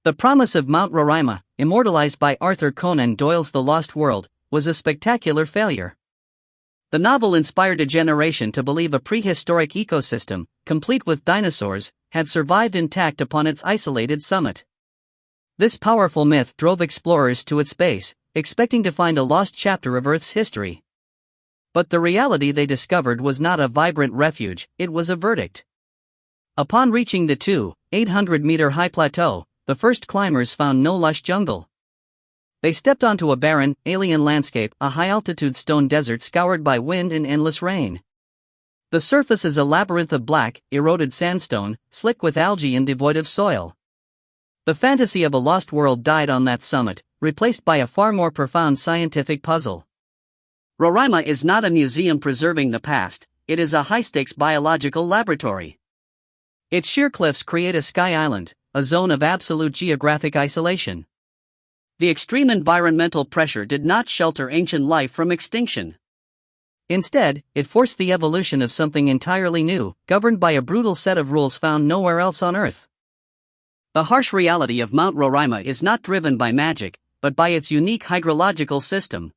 The promise of Mount Roraima, immortalized by Arthur Conan Doyle's The Lost World, was a spectacular failure. The novel inspired a generation to believe a prehistoric ecosystem, complete with dinosaurs, had survived intact upon its isolated summit. This powerful myth drove explorers to its base, expecting to find a lost chapter of Earth's history. But the reality they discovered was not a vibrant refuge, it was a verdict. Upon reaching the 800-meter high plateau, the first climbers found no lush jungle. They stepped onto a barren, alien landscape, a high-altitude stone desert scoured by wind and endless rain. The surface is a labyrinth of black, eroded sandstone, slick with algae and devoid of soil. The fantasy of a lost world died on that summit, replaced by a far more profound scientific puzzle. Roraima is not a museum preserving the past, it is a high-stakes biological laboratory. Its sheer cliffs create a sky island, a zone of absolute geographic isolation. The extreme environmental pressure did not shelter ancient life from extinction. Instead, it forced the evolution of something entirely new, governed by a brutal set of rules found nowhere else on Earth. The harsh reality of Mount Roraima is not driven by magic, but by its unique hydrological system.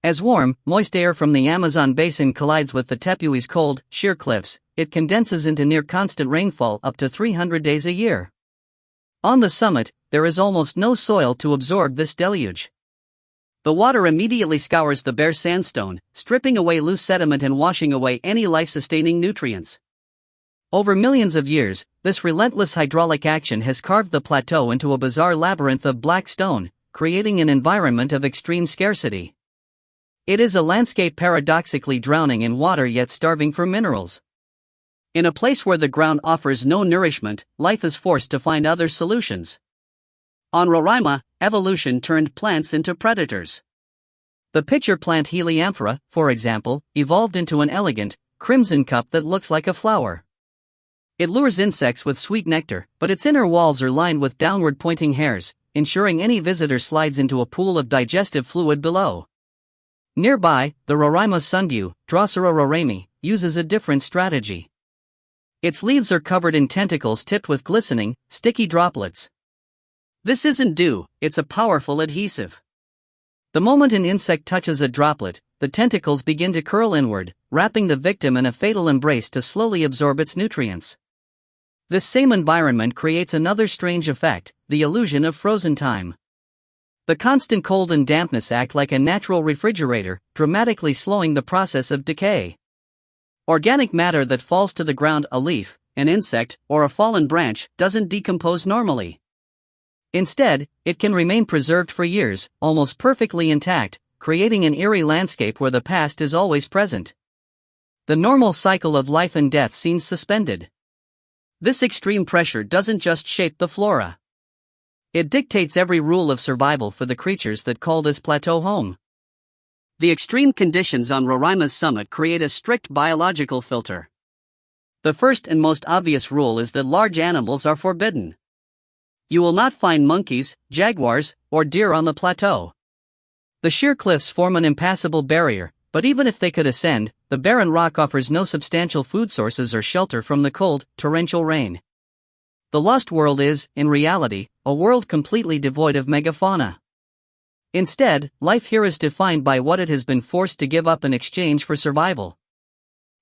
As warm, moist air from the Amazon basin collides with the Tepui's cold, sheer cliffs, it condenses into near-constant rainfall up to 300 days a year. On the summit, there is almost no soil to absorb this deluge. The water immediately scours the bare sandstone, stripping away loose sediment and washing away any life-sustaining nutrients. Over millions of years, this relentless hydraulic action has carved the plateau into a bizarre labyrinth of black stone, creating an environment of extreme scarcity. It is a landscape paradoxically drowning in water yet starving for minerals. In a place where the ground offers no nourishment, life is forced to find other solutions. On Roraima, evolution turned plants into predators. The pitcher plant Helianthera, for example, evolved into an elegant, crimson cup that looks like a flower. It lures insects with sweet nectar, but its inner walls are lined with downward-pointing hairs, ensuring any visitor slides into a pool of digestive fluid below. Nearby, the Roraima sundew, Drosera roraimi, uses a different strategy. Its leaves are covered in tentacles tipped with glistening, sticky droplets. This isn't dew, it's a powerful adhesive. The moment an insect touches a droplet, the tentacles begin to curl inward, wrapping the victim in a fatal embrace to slowly absorb its nutrients. This same environment creates another strange effect, the illusion of frozen time. The constant cold and dampness act like a natural refrigerator, dramatically slowing the process of decay. Organic matter that falls to the ground, a leaf, an insect, or a fallen branch, doesn't decompose normally. Instead, it can remain preserved for years, almost perfectly intact, creating an eerie landscape where the past is always present. The normal cycle of life and death seems suspended. This extreme pressure doesn't just shape the flora. It dictates every rule of survival for the creatures that call this plateau home. The extreme conditions on Roraima's summit create a strict biological filter. The first and most obvious rule is that large animals are forbidden. You will not find monkeys, jaguars, or deer on the plateau. The sheer cliffs form an impassable barrier, but even if they could ascend, the barren rock offers no substantial food sources or shelter from the cold, torrential rain. The Lost World is, in reality, a world completely devoid of megafauna. Instead, life here is defined by what it has been forced to give up in exchange for survival.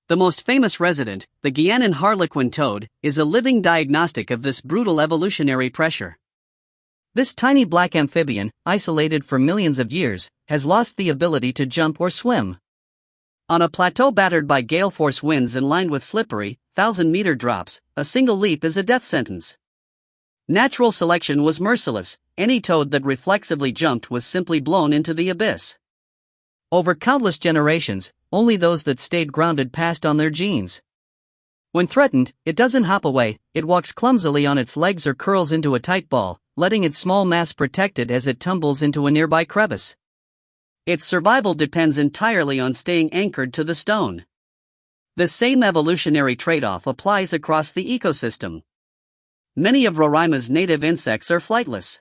The most famous resident, the Guianan harlequin toad, is a living diagnostic of this brutal evolutionary pressure. This tiny black amphibian, isolated for millions of years, has lost the ability to jump or swim. On a plateau battered by gale-force winds and lined with slippery, 1,000-meter drops, a single leap is a death sentence. Natural selection was merciless, any toad that reflexively jumped was simply blown into the abyss. Over countless generations, only those that stayed grounded passed on their genes. When threatened, it doesn't hop away, it walks clumsily on its legs or curls into a tight ball, letting its small mass protect it as it tumbles into a nearby crevice. Its survival depends entirely on staying anchored to the stone. The same evolutionary trade-off applies across the ecosystem. Many of Roraima's native insects are flightless.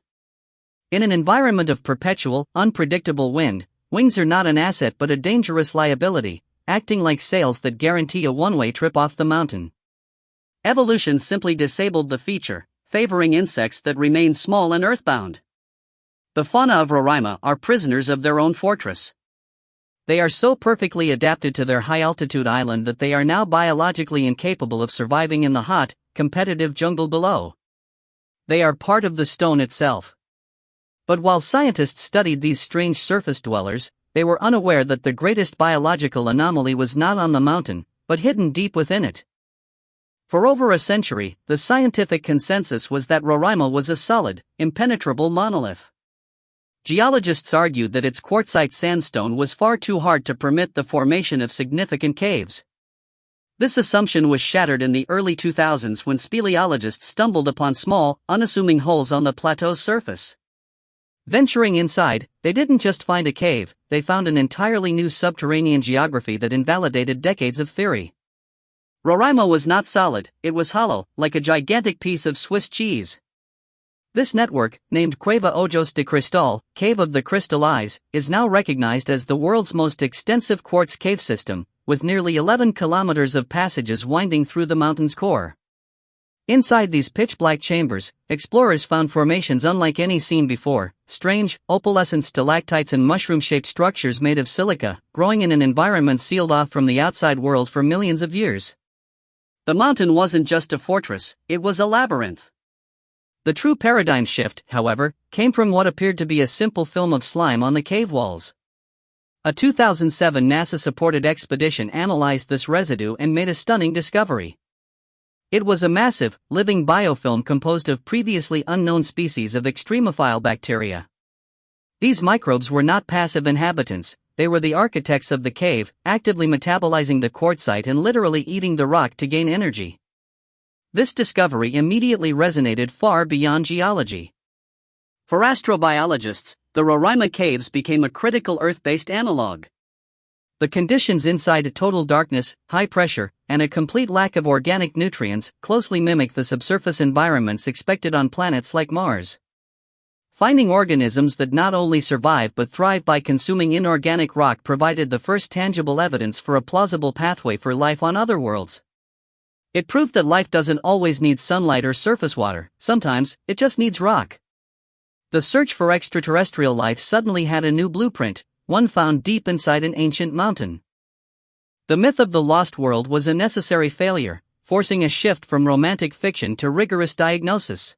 In an environment of perpetual, unpredictable wind, wings are not an asset but a dangerous liability, acting like sails that guarantee a one-way trip off the mountain. Evolution simply disabled the feature, favoring insects that remain small and earthbound. The fauna of Roraima are prisoners of their own fortress. They are so perfectly adapted to their high-altitude island that they are now biologically incapable of surviving in the hot, competitive jungle below. They are part of the stone itself. But while scientists studied these strange surface dwellers, they were unaware that the greatest biological anomaly was not on the mountain, but hidden deep within it. For over a century, the scientific consensus was that Roraima was a solid, impenetrable monolith. Geologists argued that its quartzite sandstone was far too hard to permit the formation of significant caves. This assumption was shattered in the early 2000s when speleologists stumbled upon small, unassuming holes on the plateau's surface. Venturing inside, they didn't just find a cave, they found an entirely new subterranean geography that invalidated decades of theory. Roraima was not solid, it was hollow, like a gigantic piece of Swiss cheese. This network, named Cueva Ojos de Cristal, Cave of the Crystal Eyes, is now recognized as the world's most extensive quartz cave system, with nearly 11 kilometers of passages winding through the mountain's core. Inside these pitch-black chambers, explorers found formations unlike any seen before, strange, opalescent stalactites and mushroom-shaped structures made of silica, growing in an environment sealed off from the outside world for millions of years. The mountain wasn't just a fortress, it was a labyrinth. The true paradigm shift, however, came from what appeared to be a simple film of slime on the cave walls. A 2007 NASA-supported expedition analyzed this residue and made a stunning discovery. It was a massive, living biofilm composed of previously unknown species of extremophile bacteria. These microbes were not passive inhabitants, they were the architects of the cave, actively metabolizing the quartzite and literally eating the rock to gain energy. This discovery immediately resonated far beyond geology. For astrobiologists, the Roraima caves became a critical Earth-based analog. The conditions inside total darkness, high pressure, and a complete lack of organic nutrients closely mimic the subsurface environments expected on planets like Mars. Finding organisms that not only survive but thrive by consuming inorganic rock provided the first tangible evidence for a plausible pathway for life on other worlds. It proved that life doesn't always need sunlight or surface water, sometimes it just needs rock. The search for extraterrestrial life suddenly had a new blueprint, one found deep inside an ancient mountain. The myth of the lost world was a necessary failure, forcing a shift from romantic fiction to rigorous diagnosis.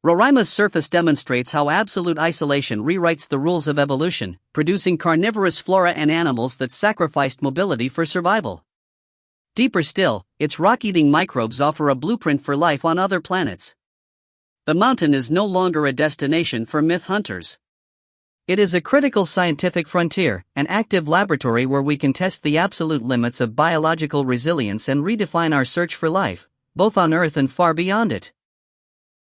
Roraima's surface demonstrates how absolute isolation rewrites the rules of evolution, producing carnivorous flora and animals that sacrificed mobility for survival. Deeper still, its rock-eating microbes offer a blueprint for life on other planets. The mountain is no longer a destination for myth hunters. It is a critical scientific frontier, an active laboratory where we can test the absolute limits of biological resilience and redefine our search for life, both on Earth and far beyond it.